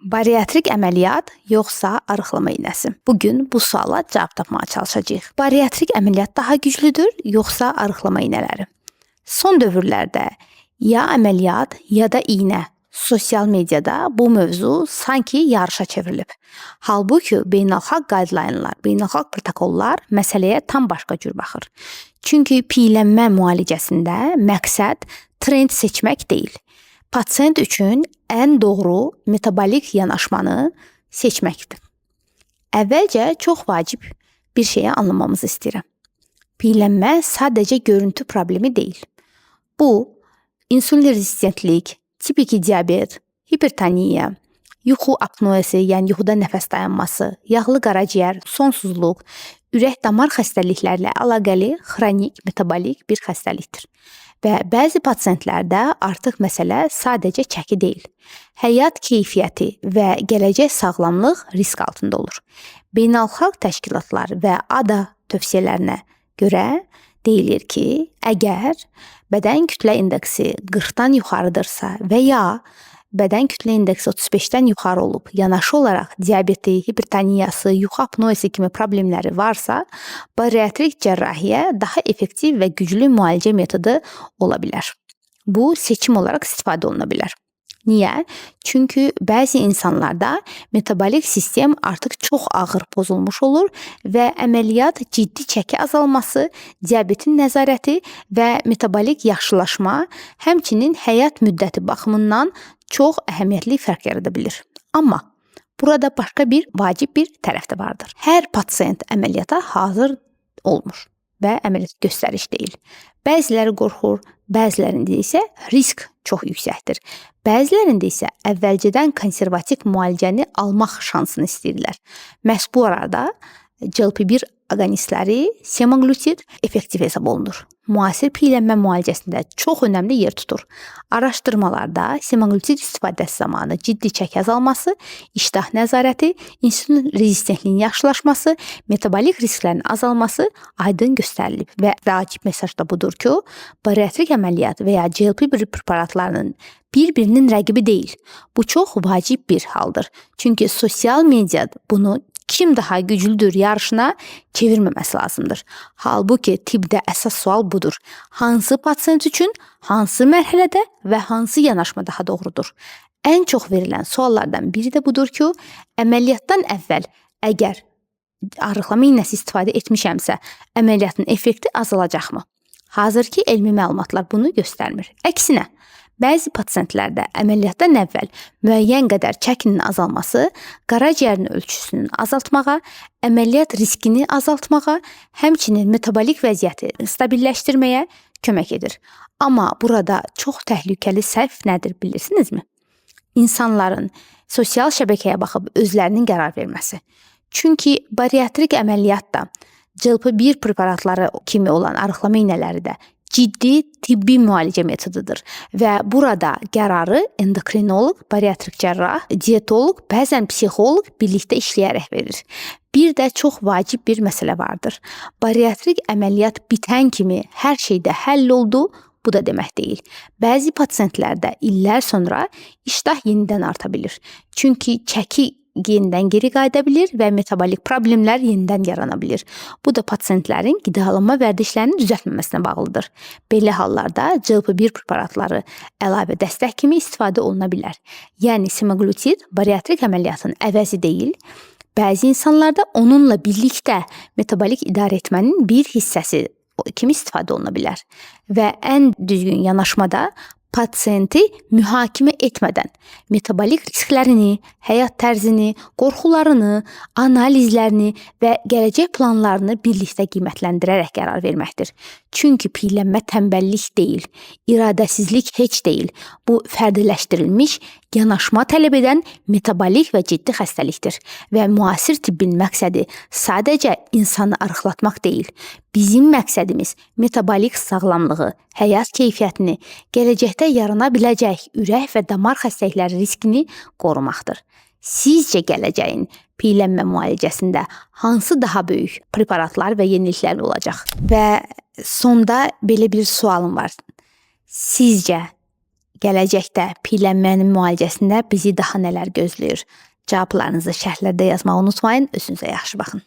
Bariatrik əməliyyat yoxsa arıqlama iynəsi? Bugün bu suala cavab tapmağa çalışacağıq. Bariatrik əməliyyat daha güclüdür yoxsa arıqlama iynələri? Son dövrlərdə ya əməliyyat, ya da iynə sosial mediada bu mövzu sanki yarışa çevrilib. Halbuki beynəlxalq qaydalayanlar, beynəlxalq protokollar məsələyə tam başqa cür baxır. Çünki piyələnmə müalicəsində məqsəd trend seçmək deyil. Pasient üçün ən doğru metabolik yanaşmanı seçməkdir. Əvvəlcə çox vacib bir şeyi anlamamızı istəyirəm. Piyələnmə sadəcə görüntü problemi deyil. Bu, insulin rezistentlik, tip 2 diabet, hipertoniya, yuxu apnoesi, yəni yuxuda nəfəs dayanması, yağlı qaraciyər, sonsuzluq, ürək-damar xəstəliklərlə əlaqəli xronik metabolik bir xəstəlikdir. Və bəzi pasientlərdə artıq məsələ sadəcə çəki deyil. Həyat keyfiyyəti və gələcək sağlamlıq risk altında olur. Beynəlxalq təşkilatlar və ADA tövsiyələrinə görə deyilir ki, əgər bədən kütlə indeksi 40-dan yuxarıdırsa və ya bədən kütlə indeksi 35-dən yuxarı olub, yanaşı olaraq diabeti, hipertoniyası, yuxu apnoesi kimi problemləri varsa, bariatrik cərrahiyyə daha effektiv və güclü müalicə metodu ola bilər. Bu, seçim olaraq istifadə oluna bilər. Niyə? Çünki bəzi insanlarda metabolik sistem artıq çox ağır pozulmuş olur və əməliyyat ciddi çəki azalması, diabetin nəzarəti və metabolik yaxşılaşma, həmçinin həyat müddəti baxımından çox əhəmiyyətli fərq yarada bilir. Amma burada başqa bir vacib bir tərəf də vardır. Hər pasient əməliyyata hazır olmur və əməliyyat göstəriş deyil. Bəziləri qorxur, bəzilərində isə risk çox yüksəkdir. Bəzilərində isə əvvəlcədən konservativ müalicəni almaq şansını istəyirlər. Məhz bu arada GLP-1 aqonistləri semaglutid effektiv hesab olunur. Müasir piyələnmə müalicəsində çox önəmli yer tutur. Araşdırmalarda semaglutid istifadəsi zamanı ciddi çəki azalması, iştah nəzarəti, insulin rezistentliyinin yaxşılaşması, metabolik risklərin azalması aydın göstərilib və vacib mesaj da budur ki, bariatrik əməliyyat və ya GLP-1 preparatlarının bir-birinin rəqibi deyil. Bu çox vacib bir haldır. Çünki sosial media bunu kim daha güclüdür yarışına çevirməməsi lazımdır. Halbuki tibbdə əsas sual budur. Hansı pasient üçün, hansı mərhələdə və hansı yanaşma daha doğrudur? Ən çox verilən suallardan biri də budur ki, əməliyyatdan əvvəl əgər arıqlama iynəsi istifadə etmişəmsə, əməliyyatın effekti azalacaqmı? Hazırki elmi məlumatlar bunu göstərmir. Əksinə, bəzi pasientlərdə əməliyyatdan əvvəl müəyyən qədər çəkinin azalması qaraciyərin ölçüsünün azaltmağa, əməliyyat riskini azaltmağa, həmçinin metabolik vəziyyəti stabilləşdirməyə kömək edir. Amma burada çox təhlükəli səhv nədir bilirsinizmi? İnsanların sosial şəbəkəyə baxıb özlərinin qərar verməsi. Çünki bariatrik əməliyyat da GLP-1 preparatları kimi olan arıqlama iynələri də ciddi tibbi müalicə metodudur və burada qərarı endokrinoloq, bariatrik cərrah, dietoloq, bəzən psixoloq birlikdə işləyərək verir. Bir də çox vacib bir məsələ vardır. Bariatrik əməliyyat bitən kimi hər şeydə həll oldu, bu da demək deyil. Bəzi pasientlərdə illər sonra iştah yenidən arta bilir. Çünki çəki yenidən geri qayıda bilir və metabolik problemlər yenidən yarana bilir. Bu da pasientlərin qidalanma vərdişlərinin düzəltməməsinə bağlıdır. Belə hallarda GLP-1 preparatları əlavə dəstək kimi istifadə oluna bilər. Yəni semaglutid bariatrik əməliyyatın əvəzi deyil, bəzi insanlarda onunla birlikdə metabolik idarə etmənin bir hissəsi kimi istifadə oluna bilər. Və ən düzgün yanaşmada pasiyenti mühakimə etmədən metabolik risklərini, həyat tərzini, qorxularını, analizlərini və gələcək planlarını birlikdə qiymətləndirərək qərar verməkdir. Çünki piyələnmə tənbəllik deyil, iradəsizlik heç deyil. Bu fərdiləşdirilmiş, yanaşma tələb edən metabolik və ciddi xəstəlikdir və müasir tibbin məqsədi sadəcə insanı arıqlatmaq deyil. Bizim məqsədimiz metabolik sağlamlığı, həyat keyfiyyətini, gələcəkdə yarana biləcək ürək və damar xəstəlikləri riskini qorumaqdır. Sizcə gələcəyin piyələnmə müalicəsində hansı daha böyük preparatlar və yeniliklər olacaq? Və sonda belə bir sualım var. Sizcə Gələcəkdə piyələnmənin müalicəsində bizi daha nələr gözləyir? Cavablarınızı şərhlərdə yazmağı unutmayın. Özünüzə yaxşı baxın.